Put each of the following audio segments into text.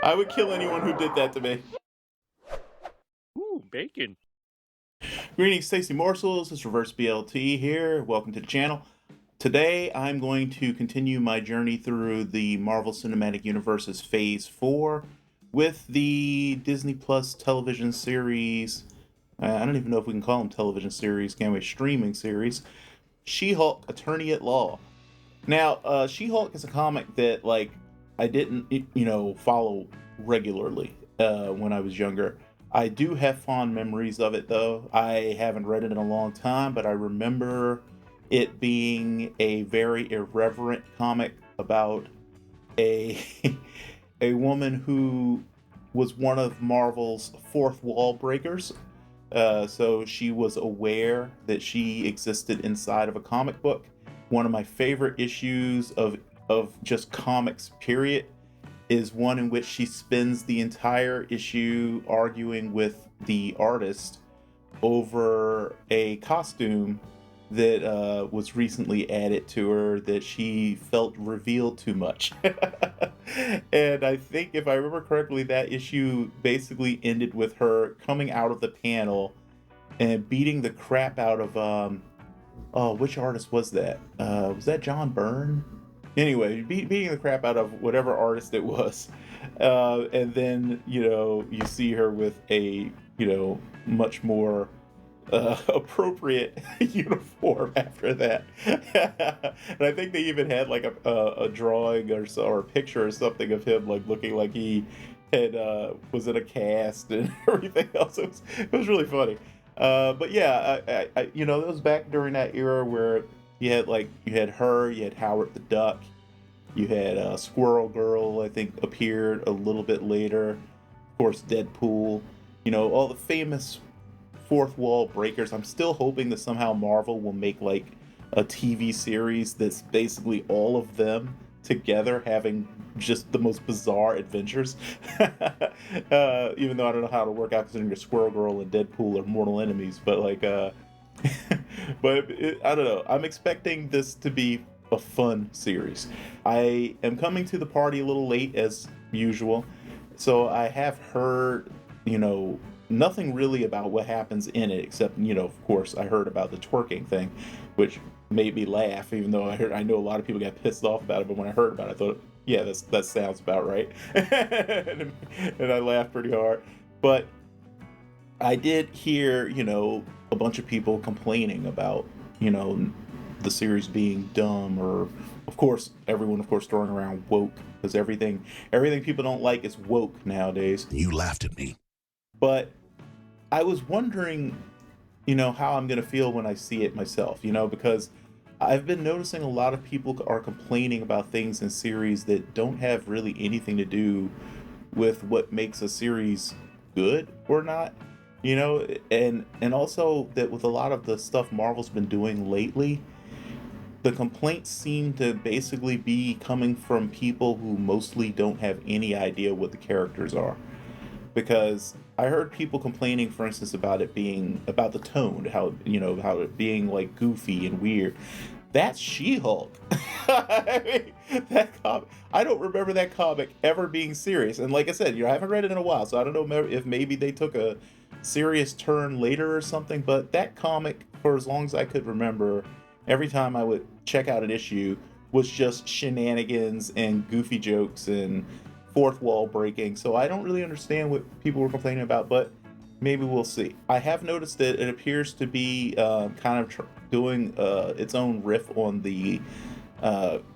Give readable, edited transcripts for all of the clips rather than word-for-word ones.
I would kill anyone who did that to me. Ooh, bacon. Greetings, Stacy Morsels. It's Reverse BLT here. Welcome to the channel. Today, I'm going to continue my journey through the Marvel Cinematic Universe's Phase 4 with the Disney Plus television series. I don't even know if we can call them television series, can we? Streaming series. She-Hulk, Attorney at Law. Now, She-Hulk is a comic that, I didn't, follow regularly when I was younger. I do have fond memories of it, though. I haven't read it in a long time, but I remember it being a very irreverent comic about a a woman who was one of Marvel's fourth wall breakers. So she was aware that she existed inside of a comic book. One of my favorite issues of just comics, period, is one in which she spends the entire issue arguing with the artist over a costume that was recently added to her that she felt revealed too much. And I think, if I remember correctly, that issue basically ended with her coming out of the panel and beating the crap out of oh, which artist was that? Was that John Byrne? Anyway, beating the crap out of whatever artist it was, and then you see her with a much more appropriate uniform after that. And I think they even had like a drawing or a picture or something of him like looking like he had was in a cast and everything else. It was really funny. But yeah, it was back during that era where you had her, you had Howard the Duck, you had Squirrel Girl. I think appeared a little bit later. Of course, Deadpool. All the famous fourth wall breakers. I'm still hoping that somehow Marvel will make like a TV series that's basically all of them together having just the most bizarre adventures. Even though I don't know how to work out considering your Squirrel Girl and Deadpool are mortal enemies, but I don't know. I'm expecting this to be a fun series. I am coming to the party a little late as usual, so I have heard, nothing really about what happens in it, except, of course, I heard about the twerking thing, which made me laugh, even though I know a lot of people got pissed off about it, but when I heard about it, I thought, yeah, that sounds about right. And I laughed pretty hard. But I did hear, a bunch of people complaining about, the series being dumb, or, of course, everyone, of course, throwing around woke, because everything people don't like is woke nowadays. You laughed at me. But I was wondering, how I'm going to feel when I see it myself, because I've been noticing a lot of people are complaining about things in series that don't have really anything to do with what makes a series good or not, and also that with a lot of the stuff Marvel's been doing lately, the complaints seem to basically be coming from people who mostly don't have any idea what the characters are. Because I heard people complaining, for instance, about the tone, how it being like goofy and weird. That's She-Hulk. I mean, that comic, I don't remember that comic ever being serious. And like I said, I haven't read it in a while, so I don't know if maybe they took a serious turn later or something. But that comic, for as long as I could remember, every time I would check out an issue, was just shenanigans and goofy jokes and fourth wall breaking. So I don't really understand what people were complaining about, but maybe we'll see. I have noticed that it appears to be kind of doing its own riff on the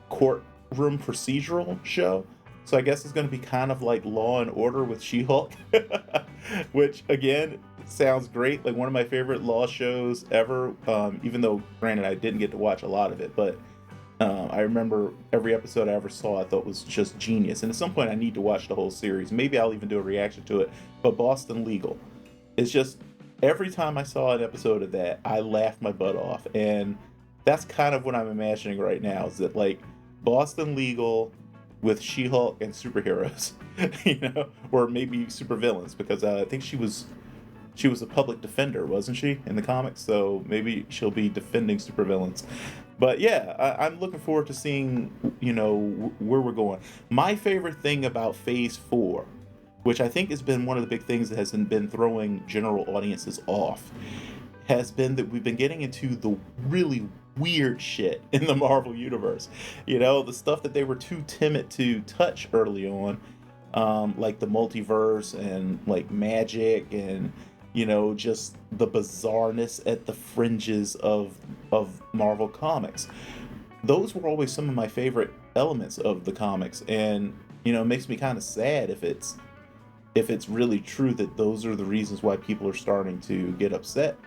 courtroom procedural show. So I guess it's going to be kind of like Law and Order with She-Hulk, which again sounds great. Like one of my favorite law shows ever. Even though, granted, I didn't get to watch a lot of it, but I remember every episode I ever saw I thought was just genius. And at some point I need to watch the whole series. Maybe I'll even do a reaction to it. But Boston Legal, it's just every time I saw an episode of that, I laughed my butt off. And that's kind of what I'm imagining right now, is that like Boston Legal with She-Hulk and superheroes, or maybe supervillains, because I think she was a public defender, wasn't she, in the comics? So maybe she'll be defending supervillains. But yeah, I'm looking forward to seeing, where we're going. My favorite thing about Phase 4 which I think has been one of the big things that has been throwing general audiences off, has been that we've been getting into the really weird shit in the Marvel universe. The stuff that they were too timid to touch early on, like the multiverse and like magic and just the bizarreness at the fringes of Marvel comics. Those were always some of my favorite elements of the comics, and it makes me kind of sad if it's really true that those are the reasons why people are starting to get upset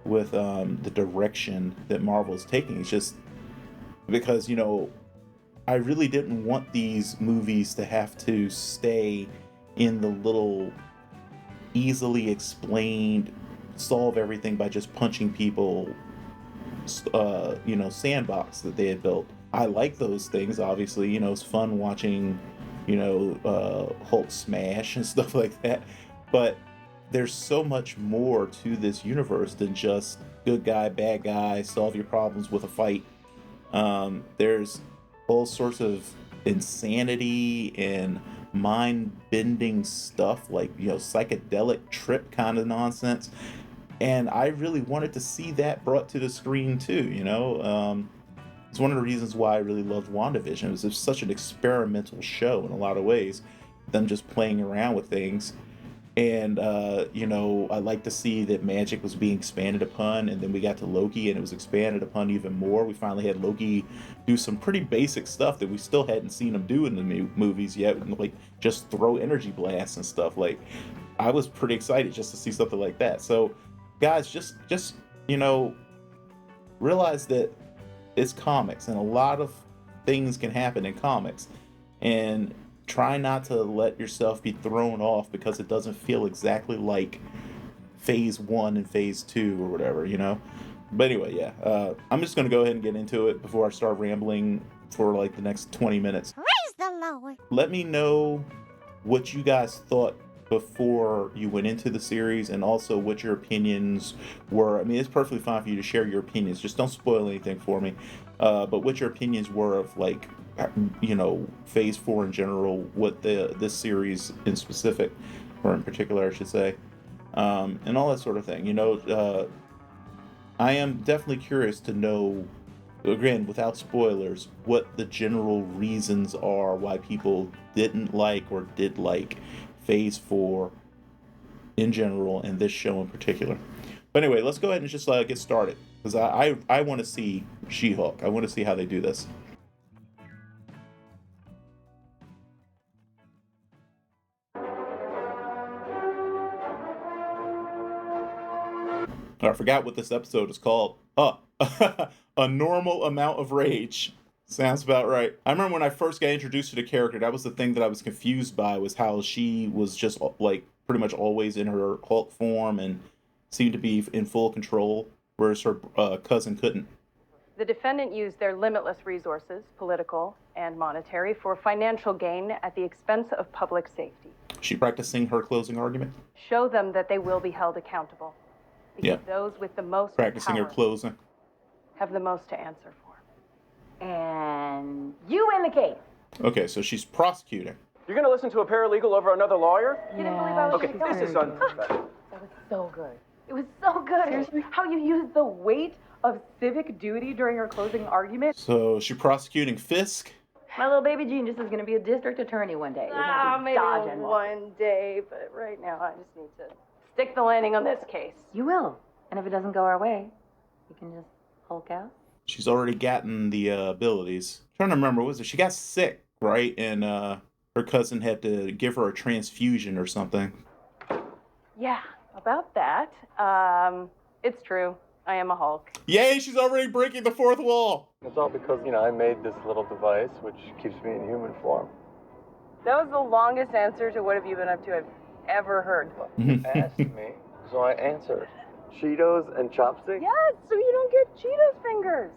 with the direction that Marvel is taking. It's just because I really didn't want these movies to have to stay in the little easily explained solve everything by just punching people sandbox that they had built. I like those things, obviously. It's fun watching Hulk smash and stuff like that, but there's so much more to this universe than just good guy, bad guy, solve your problems with a fight. There's all sorts of insanity and mind-bending stuff, like psychedelic trip kind of nonsense, and I really wanted to see that brought to the screen too. It's one of the reasons why I really loved WandaVision. It was just such an experimental show in a lot of ways, them just playing around with things. And I like to see that magic was being expanded upon, and then we got to Loki and it was expanded upon even more. We finally had Loki do some pretty basic stuff that we still hadn't seen him do in the movies yet, like just throw energy blasts and stuff. Like, I was pretty excited just to see something like that. So guys, just realize that it's comics, and a lot of things can happen in comics, and try not to let yourself be thrown off because it doesn't feel exactly like phase 1 and phase 2 or whatever. But anyway, yeah, I'm just gonna go ahead and get into it before I start rambling for like the next 20 minutes. Praise the Lord. Let me know what you guys thought before you went into the series, and also what your opinions were. I mean, it's perfectly fine for you to share your opinions, just don't spoil anything for me, but what your opinions were of, like, phase 4 in general, what this series in specific, or in particular I should say, and all that sort of thing. I am definitely curious to know, again, without spoilers, what the general reasons are why people didn't like or did like phase 4 in general, and this show in particular. But anyway, let's go ahead and just get started, because I want to see She-Hulk. I want to see how they do this. I forgot what this episode is called. A normal amount of rage. Sounds about right. I remember when I first got introduced to the character, that was the thing that I was confused by, was how she was just like pretty much always in her Hulk form and seemed to be in full control, whereas her cousin couldn't. The defendant used their limitless resources, political and monetary, for financial gain at the expense of public safety. She practicing her closing argument? Show them that they will be held accountable. Because those with the most practicing power her closing have the most to answer for. And you win the case. Okay, so she's prosecuting. You're gonna listen to a paralegal over another lawyer? You didn't believe I was Okay, gonna this is unprofessional. That was so good. It was so good. Seriously? How you used the weight of civic duty during your closing argument? So she prosecuting Fisk? My little baby genius is gonna be a district attorney one day. Maybe dodging one day, but right now I just need to stick the landing on this case. You will. And if it doesn't go our way, you can just Hulk out. She's already gotten the abilities. I'm trying to remember, what was it? She got sick, right? And her cousin had to give her a transfusion or something. Yeah, about that. It's true. I am a Hulk. Yay, she's already breaking the fourth wall! It's all because, I made this little device which keeps me in human form. That was the longest answer to what have you been up to I've ever heard. You asked me, so I answered. Cheetos and chopsticks? Yes, so you don't get Cheetos fingers.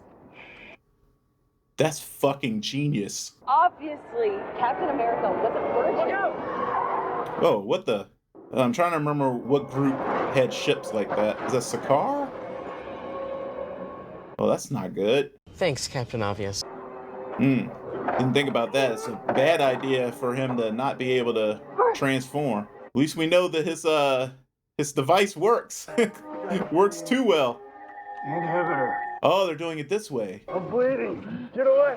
That's fucking genius. Obviously, Captain America wasn't virgin. Oh, what the? I'm trying to remember what group had ships like that. Is that Sakaar? Oh, that's not good. Thanks, Captain Obvious. Didn't think about that. It's a bad idea for him to not be able to transform. At least we know that his device works. Works too well. Inhibitor. Oh, they're doing it this way. I'm bleeding. Get away.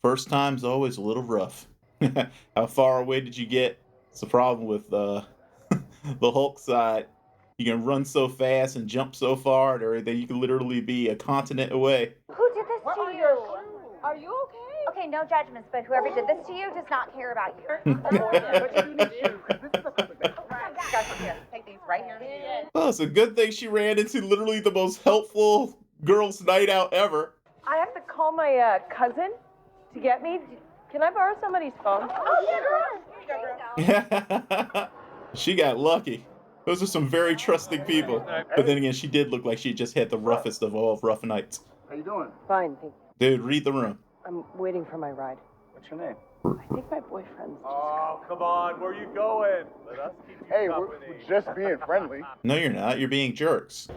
First time's always a little rough. How far away did you get? It's the problem with the Hulk side. You can run so fast and jump so far that you can literally be a continent away. Who did this to you? Are you okay? Okay, no judgments, but whoever did this to you does not care about you. Take these right here. Well, it's a good thing she ran into literally the most helpful girls' night out ever. I have to call my cousin to get me. Can I borrow somebody's phone? Oh, yeah, girl. She got lucky. Those are some very trusting people. But then again, she did look like she just had the roughest of all rough nights. How you doing? Fine, thank you. Dude, read the room. I'm waiting for my ride. What's your name? I think my boyfriend's Oh, come on. Where you going? Let us keep you Hey, company. we're just being friendly. No, you're not. You're being jerks.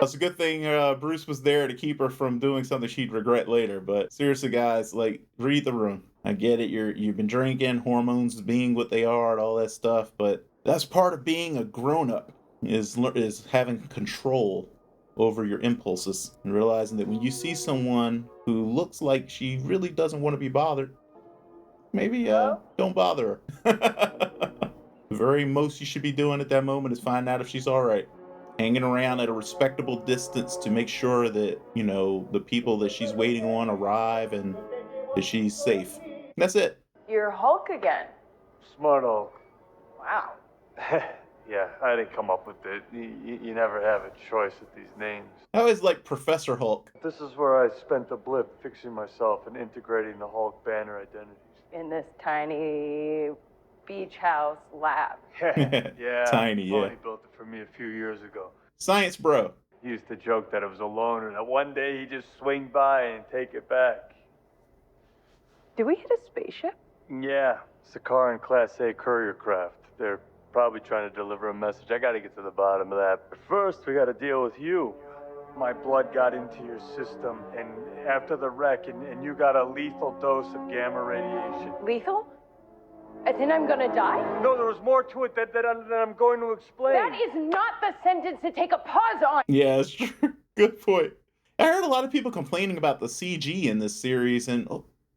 It's a good thing Bruce was there to keep her from doing something she'd regret later. But seriously, guys, like, read the room. I get it. You've been drinking, hormones being what they are, and all that stuff. But that's part of being a grown-up is having control over your impulses and realizing that when you see someone who looks like she really doesn't want to be bothered, maybe don't bother her. The very most you should be doing at that moment is find out if she's all right. Hanging around at a respectable distance to make sure that, you know, the people that she's waiting on arrive and that she's safe. That's it. You're Hulk again. Smart Hulk. Wow. Yeah, I didn't come up with it. You never have a choice with these names. I always like Professor Hulk. This is where I spent the blip fixing myself and integrating the Hulk banner identities. In this tiny beach house lab. Yeah. Tiny, yeah. He built it for me a few years ago. Science bro. He used to joke that it was a loaner, and that one day he'd just swing by and take it back. Did we hit a spaceship? Yeah, it's a car and Class A courier craft. They're probably trying to deliver a message. I gotta get to the bottom of that. But first, we gotta deal with you. My blood got into your system, and after the wreck, and you got a lethal dose of gamma radiation. Lethal? As in I'm gonna die? No, there was more to it that I'm going to explain. That is not the sentence to take a pause on. Yeah, that's true. Good point. I heard a lot of people complaining about the CG in this series, and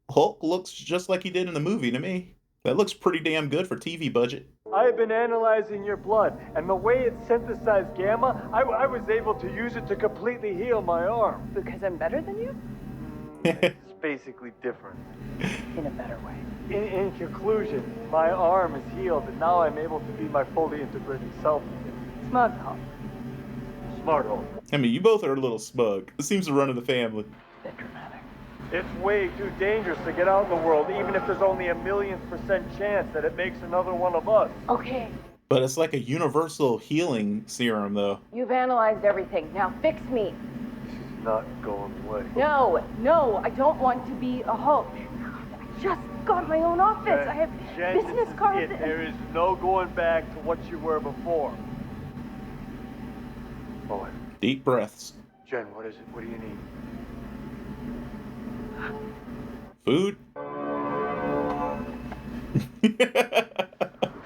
Hulk looks just like he did in the movie to me. That looks pretty damn good for TV budget. I have been analyzing your blood, and the way it synthesized gamma, I was able to use it to completely heal my arm. Because I'm better than you? It's basically different. In a better way. In conclusion, my arm is healed, and now I'm able to be my fully integrated self again. Smug Hulk. Smart Hulk. I mean, you both are a little smug. It seems to run in the family. Bit dramatic. It's way too dangerous to get out in the world, even if there's only a 1,000,000% chance that it makes another one of us. Okay. But it's like a universal healing serum, though. You've analyzed everything. Now fix me. She's not going away. No, I don't want to be a Hulk. I just got my own office. I have Jen, business this is cards. it. There is no going back to what you were before. Boy. Deep breaths. Jen, what is it? What do you need? Food?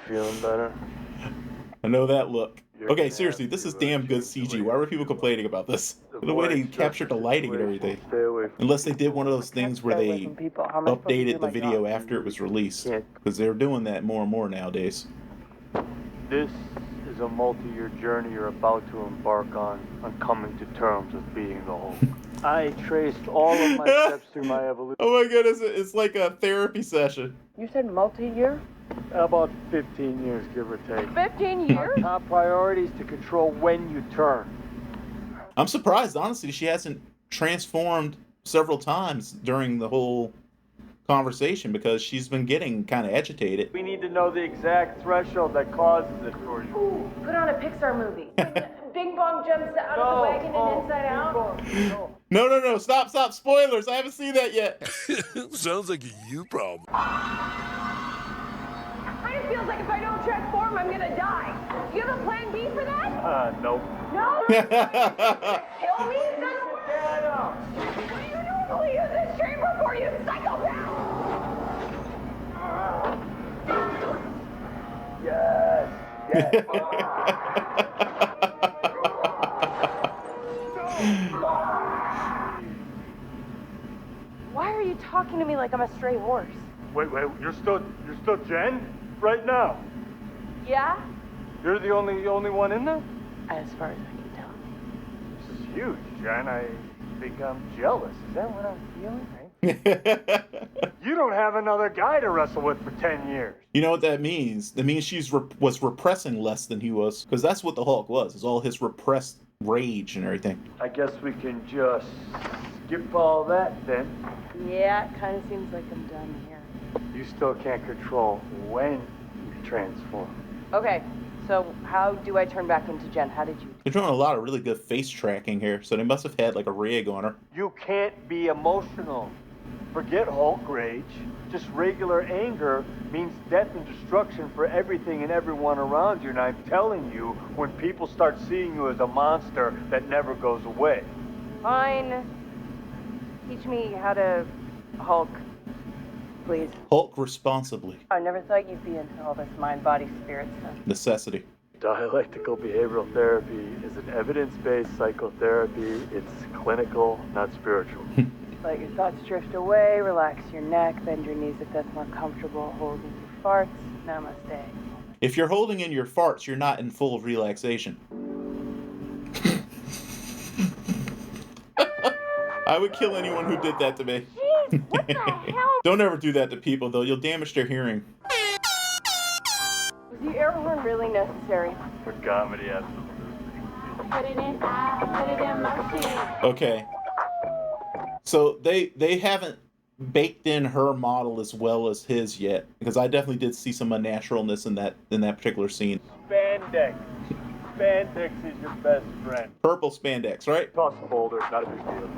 Feeling better? I know that look. You're Okay, gonna seriously, have this to, is damn good change the CG. way Why were you people do complaining it. about this? The The way they more captured the lighting and everything. Stay away from Unless they did one of those things where Stay they away from people. How am I supposed to do updated the my video job? after it was released. Yeah. Because they're doing that more and more nowadays. This is a multi-year journey you're about to embark on coming to terms with being the Hulk. I traced all of my steps through my evolution. Oh my goodness, it's like a therapy session. You said multi-year? About 15 years, give or take. 15 years? Top priority is to control when you turn. I'm surprised, honestly, she hasn't transformed several times during the whole conversation because she's been getting kind of agitated. We need to know the exact threshold that causes it for you. Ooh, put on a Pixar movie. Bing Bong jumps out of the wagon and Inside Out. No. Stop. Spoilers. I haven't seen that yet. Sounds like a you problem. Kind of feels like if I don't transform, I'm gonna die. Do you have a plan B for that? Nope. No? Kill me? No. You normally use this chamber for you psychopath! Yes. Why are you talking to me like I'm a stray horse? Wait, you're still Jen? Right now? Yeah? You're the only one in there? As far as I can tell. This is huge, Jen. I think I'm jealous. Is that what I'm feeling? Right? You don't have another guy to wrestle with for 10 years. You know what that means? That means she's was repressing less than he was, because that's what the Hulk was. It's all his repressed rage and everything. I guess we can just skip all that then. Yeah, it kind of seems like I'm done here. You still can't control when you transform. Okay, so how do I turn back into Jen? How did you? They're doing a lot of really good face tracking here, so they must have had like a rig on her. You can't be emotional. Forget Hulk rage. Just regular anger means death and destruction for everything and everyone around you. And I'm telling you, when people start seeing you as a monster that never goes away. Fine. Teach me how to Hulk, please. Hulk responsibly. I never thought you'd be into all this mind, body, spirit stuff. Necessity. Dialectical behavioral therapy is an evidence-based psychotherapy. It's clinical, not spiritual. Let your thoughts drift away, relax your neck, bend your knees if that's more comfortable, hold in your farts. Namaste. If you're holding in your farts, you're not in full relaxation. I would kill anyone who did that to me. Jeez, what the hell? Don't ever do that to people, though. You'll damage their hearing. Was the air horn really necessary? For comedy, absolutely. Put it in motion. Okay. So they haven't baked in her model as well as his yet, because I definitely did see some unnaturalness in that particular scene. Spandex. Spandex is your best friend. Purple spandex, right? Toss a boulder, not a big deal.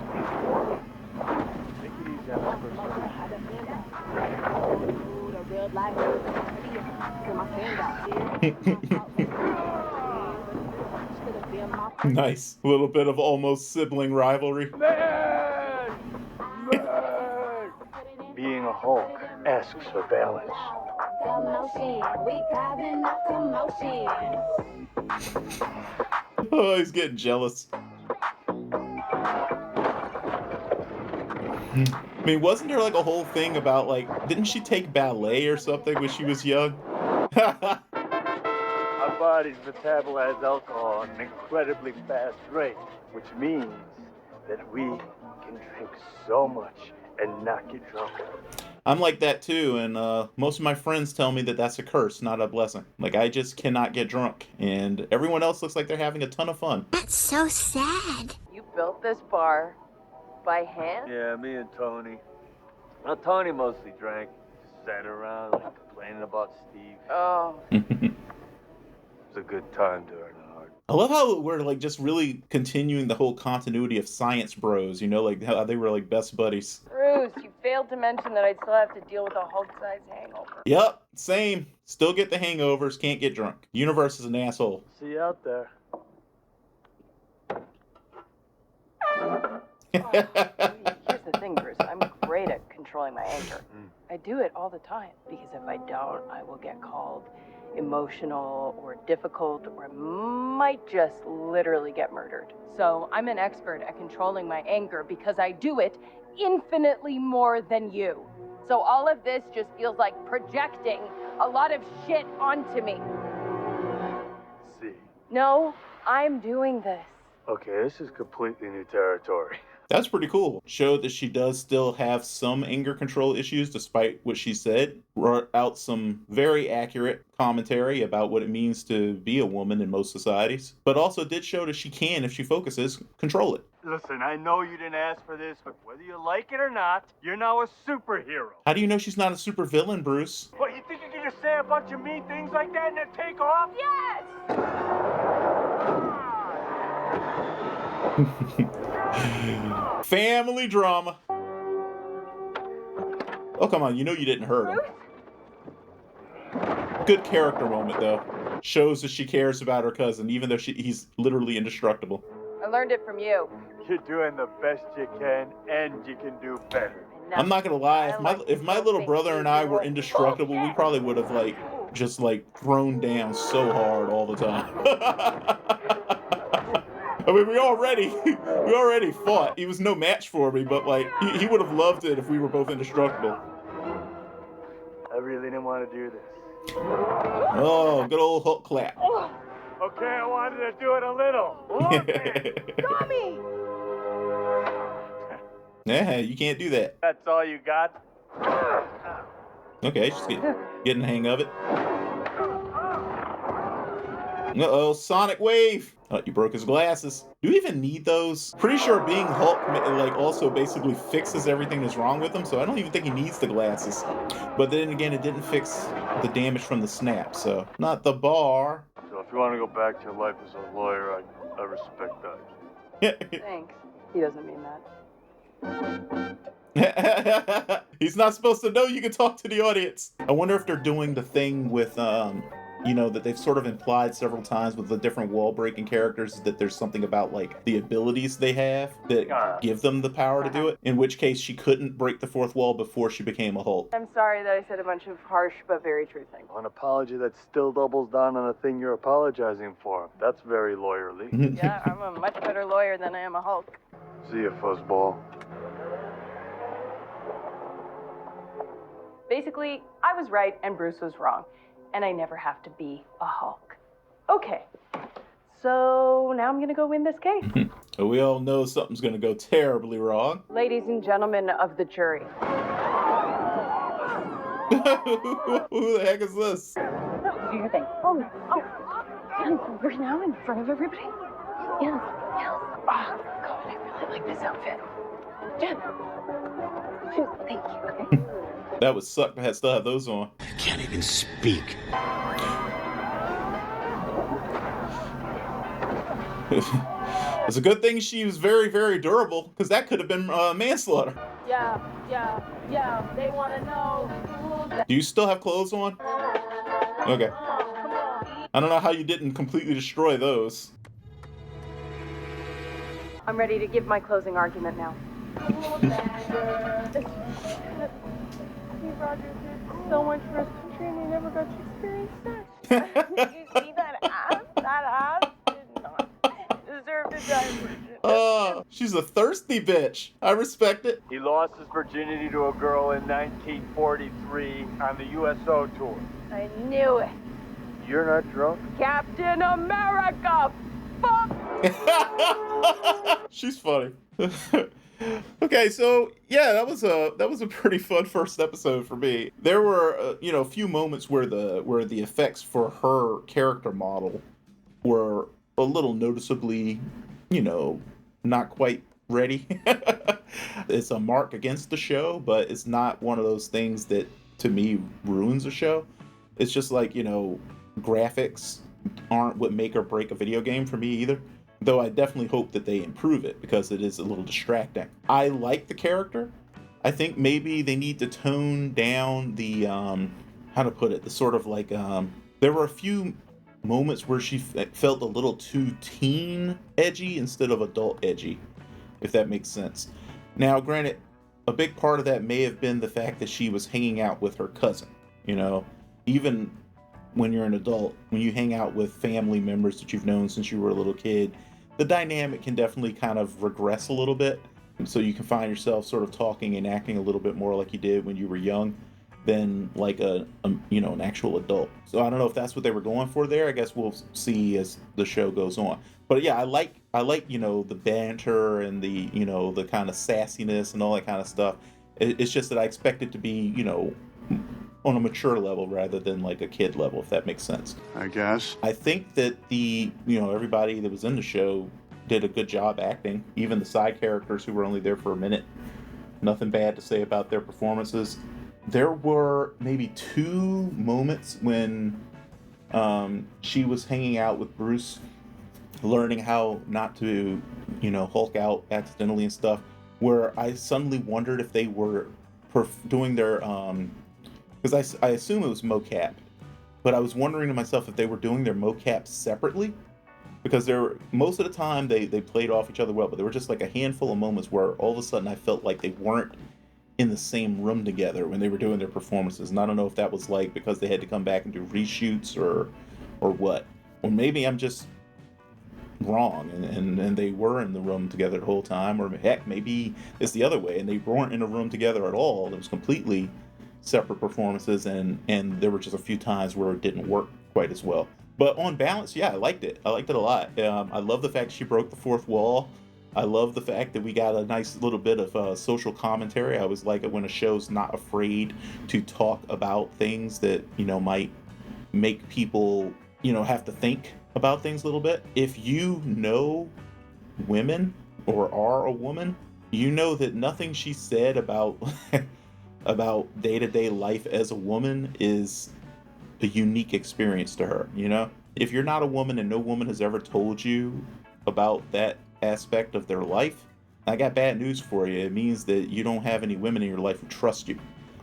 Take it easy on that person. Nice. A little bit of almost sibling rivalry. Being a Hulk asks for balance. Oh, he's getting jealous. I mean, wasn't there like a whole thing about like, didn't she take ballet or something when she was young? Our bodies metabolize alcohol at an incredibly fast rate, which means that we can drink so much and not get drunk. I'm like that too, and most of my friends tell me that that's a curse, not a blessing. Like, I just cannot get drunk, and everyone else looks like they're having a ton of fun. That's so sad. You built this bar by hand? Yeah, me and Tony. Well, Tony mostly drank. Just sat around like complaining about Steve. Oh. It was a good time during the hard. I love how we're like just really continuing the whole continuity of Science Bros, you know, like how they were like best buddies. Bruce, you failed to mention that I'd still have to deal with a Hulk-sized hangover. Yep, same. Still get the hangovers, can't get drunk. Universe is an asshole. See you out there. Here's the thing, Bruce. I'm great at controlling my anger. I do it all the time, because if I don't, I will get called emotional or difficult or might just literally get murdered. So I'm an expert at controlling my anger because I do it infinitely more than you. So all of this just feels like projecting a lot of shit onto me. See. No, I'm doing this. Okay, this is completely new territory. That's pretty cool. Showed that she does still have some anger control issues despite what she said. Wrote out some very accurate commentary about what it means to be a woman in most societies. But also did show that she can, if she focuses, control it. Listen, I know you didn't ask for this, but whether you like it or not, you're now a superhero. How do you know she's not a supervillain, Bruce? What, you think you can just say a bunch of mean things like that and then take off? Yes! Family drama. Oh, come on. You know you didn't hurt him. Good character moment, though. Shows that she cares about her cousin, even though he's literally indestructible. I learned it from you. You're doing the best you can, and you can do better. I'm not gonna lie. If my little brother and I were indestructible, we probably would have just thrown down so hard all the time. I mean, we already fought. He was no match for me, but he would have loved it if we were both indestructible. I really didn't want to do this. Oh, good old Hulk clap. Okay, I wanted to do it a little. Tommy! Yeah, you can't do that. That's all you got? Okay, just getting the hang of it. Uh-oh, Sonic Wave! Oh, you broke his glasses. Do you even need those? Pretty sure being Hulk also basically fixes everything that's wrong with him, so I don't even think he needs the glasses. But then again, it didn't fix the damage from the snap, so not the bar. So if you want to go back to your life as a lawyer, I respect that. Thanks. He doesn't mean that. He's not supposed to know you can talk to the audience. I wonder if they're doing the thing with that they've sort of implied several times with the different wall-breaking characters, that there's something about the abilities they have that give them the power to do it, in which case she couldn't break the fourth wall before she became a Hulk. I'm sorry that I said a bunch of harsh but very true things. An apology that still doubles down on the thing you're apologizing for. That's very lawyerly. Yeah, I'm a much better lawyer than I am a Hulk. See ya, fuzzball. Basically, I was right and Bruce was wrong. And I never have to be a Hulk. Okay, so now I'm gonna go win this case. We all know something's gonna go terribly wrong. Ladies and gentlemen of the jury. Who the heck is this? Do your thing. Oh, right now in front of everybody? Yes. Oh, God, I really like this outfit. Jen. Thank you, okay? That would suck to still have those on. I can't even speak. It's a good thing she was very, very durable, because that could have been manslaughter. Yeah, they wanna know. Do you still have clothes on? Okay. I don't know how you didn't completely destroy those. I'm ready to give my closing argument now. Steve Rogers did so much for his country and he never got to experience sex. You see that ass? That ass did not deserve to die. Oh, she's a thirsty bitch. I respect it. He lost his virginity to a girl in 1943 on the USO tour. I knew it. You're not drunk? Captain America! Fuck! She's funny. Okay, so yeah, that was a pretty fun first episode for me. There were a few moments where the effects for her character model were a little noticeably, not quite ready. It's a mark against the show, but it's not one of those things that to me ruins a show. It's just graphics aren't what make or break a video game for me either. Though I definitely hope that they improve it because it is a little distracting. I like the character. I think maybe they need to tone down the, there were a few moments where she felt a little too teen edgy instead of adult edgy, if that makes sense. Now, granted, a big part of that may have been the fact that she was hanging out with her cousin. Even when you're an adult, when you hang out with family members that you've known since you were a little kid, the dynamic can definitely kind of regress a little bit. And so you can find yourself sort of talking and acting a little bit more like you did when you were young than like an actual adult. So I don't know if that's what they were going for there. I guess we'll see as the show goes on. But yeah, I like the banter and the the kind of sassiness and all that kind of stuff. It's just that I expect it to be on a mature level rather than like a kid level, if that makes sense. I guess. I think that everybody that was in the show did a good job acting. Even the side characters who were only there for a minute. Nothing bad to say about their performances. There were maybe 2 moments when she was hanging out with Bruce learning how not to, Hulk out accidentally and stuff, where I suddenly wondered if they were doing their, because I assume it was mocap, but I was wondering to myself if they were doing their mocap separately, because most of the time they played off each other well, but there were just like a handful of moments where all of a sudden I felt like they weren't in the same room together when they were doing their performances. And I don't know if that was like because they had to come back and do reshoots or what. Or maybe I'm just wrong and they were in the room together the whole time, or heck, maybe it's the other way and they weren't in a room together at all. It was completely separate performances, and there were just a few times where it didn't work quite as well. But on balance, yeah, I liked it a lot. I love the fact she broke the fourth wall. I love the fact that we got a nice little bit of social commentary. I always like it when a show's not afraid to talk about things that might make people have to think about things a little bit. If you know women or are a woman, you know that nothing she said about about day-to-day life as a woman is a unique experience to her. If you're not a woman and no woman has ever told you about that aspect of their life, I got bad news for you. It means that you don't have any women in your life who trust you.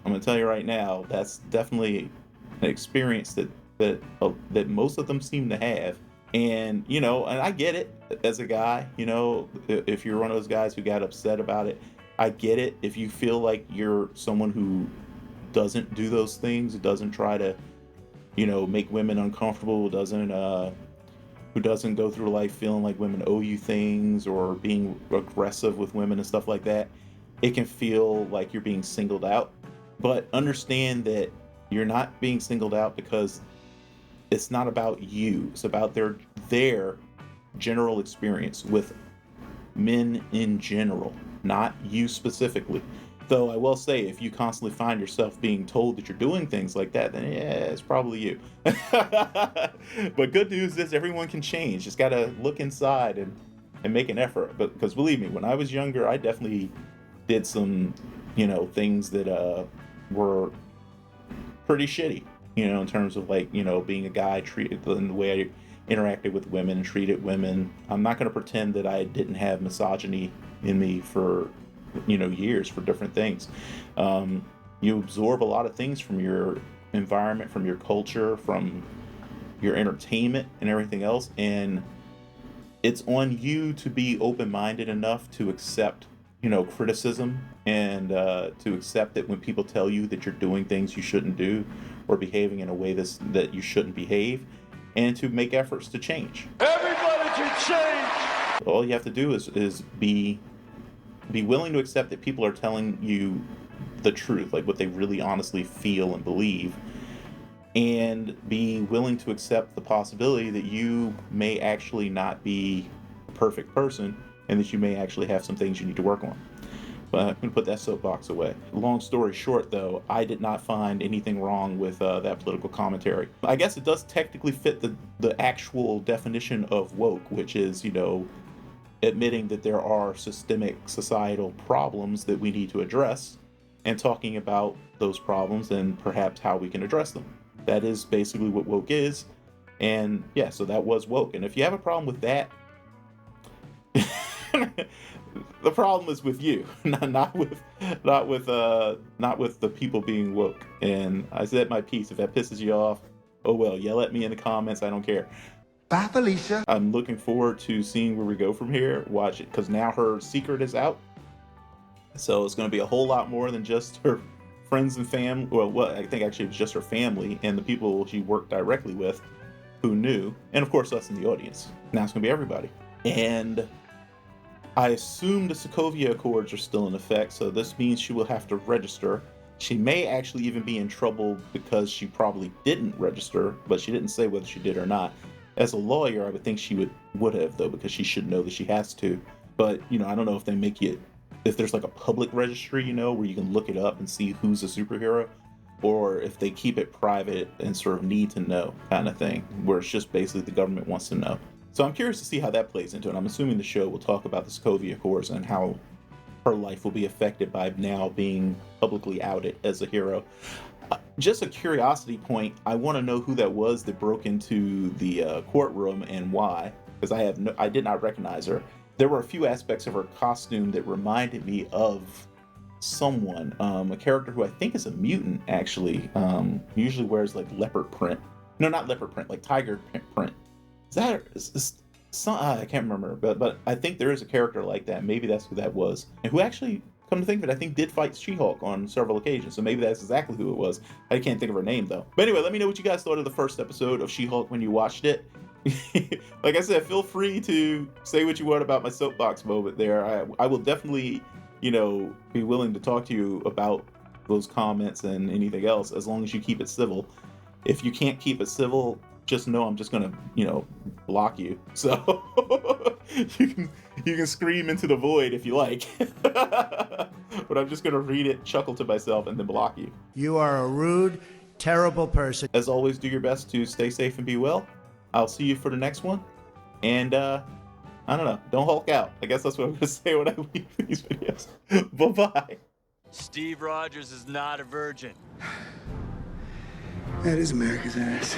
I'm gonna tell you right now, that's definitely an experience that most of them seem to have. And and I get it as a guy. If you're one of those guys who got upset about it, I get it. If you feel like you're someone who doesn't do those things, doesn't try to make women uncomfortable, who doesn't go through life feeling like women owe you things or being aggressive with women and stuff like that, it can feel like you're being singled out. But understand that you're not being singled out because it's not about you. It's about their general experience with men in general, not you specifically. Though I will say, if you constantly find yourself being told that you're doing things like that, then yeah, it's probably you. But good news is everyone can change. Just gotta look inside and make an effort. But because believe me, when I was younger, I definitely did some, things that were pretty shitty, in terms of like, being a guy, treated in the way I interacted with women and treated women. I'm not gonna pretend that I didn't have misogyny in me for years for different things. You absorb a lot of things from your environment, from your culture, from your entertainment and everything else, and it's on you to be open-minded enough to accept criticism and to accept that when people tell you that you're doing things you shouldn't do or behaving in a way that you shouldn't behave, and to make efforts to change. Everybody can change! All you have to do is be willing to accept that people are telling you the truth, like what they really honestly feel and believe, and be willing to accept the possibility that you may actually not be a perfect person and that you may actually have some things you need to work on. But I'm going to put that soapbox away. Long story short, though, I did not find anything wrong with that political commentary. I guess it does technically fit the actual definition of woke, which is, admitting that there are systemic societal problems that we need to address and talking about those problems and perhaps how we can address them. That is basically what woke is. And yeah, so that was woke. And if you have a problem with that, the problem is with you, not with the people being woke. And I said my piece. If that pisses you off, oh well, yell at me in the comments. I don't care. Bye, Felicia. I'm looking forward to seeing where we go from here. Watch it, because now her secret is out. So it's going to be a whole lot more than just her friends and family. Well, I think actually it was just her family and the people she worked directly with who knew. And of course, us in the audience. Now it's going to be everybody. And I assume the Sokovia Accords are still in effect, so this means she will have to register. She may actually even be in trouble because she probably didn't register, but she didn't say whether she did or not. As a lawyer, I would think she would have, though, because she should know that she has to. But, I don't know if they make it, if there's like a public registry, where you can look it up and see who's a superhero, or if they keep it private and sort of need to know kind of thing, where it's just basically the government wants to know. So I'm curious to see how that plays into it. I'm assuming the show will talk about the Sokovia Accords and how her life will be affected by now being publicly outed as a hero. Just a curiosity point, I want to know who that was that broke into the courtroom and why. because I did not recognize her. There were a few aspects of her costume that reminded me of someone, a character who I think is a mutant, actually. Usually wears like leopard print. No, not leopard print, like tiger print. Is that I can't remember, but I think there is a character like that. Maybe that's who that was, and who actually, come to think of it, I think did fight She-Hulk on several occasions. So maybe that's exactly who it was. I can't think of her name though. But anyway, let me know what you guys thought of the first episode of She-Hulk when you watched it. Like I said, feel free to say what you want about my soapbox moment there. I will definitely, be willing to talk to you about those comments and anything else, as long as you keep it civil. If you can't keep it civil, just know I'm just gonna, block you. So you can scream into the void if you like. But I'm just gonna read it, chuckle to myself, and then block you. You are a rude, terrible person. As always, do your best to stay safe and be well. I'll see you for the next one. And I don't know, don't Hulk out. I guess that's what I'm gonna say when I leave these videos. Bye-bye. Steve Rogers is not a virgin. That is America's ass.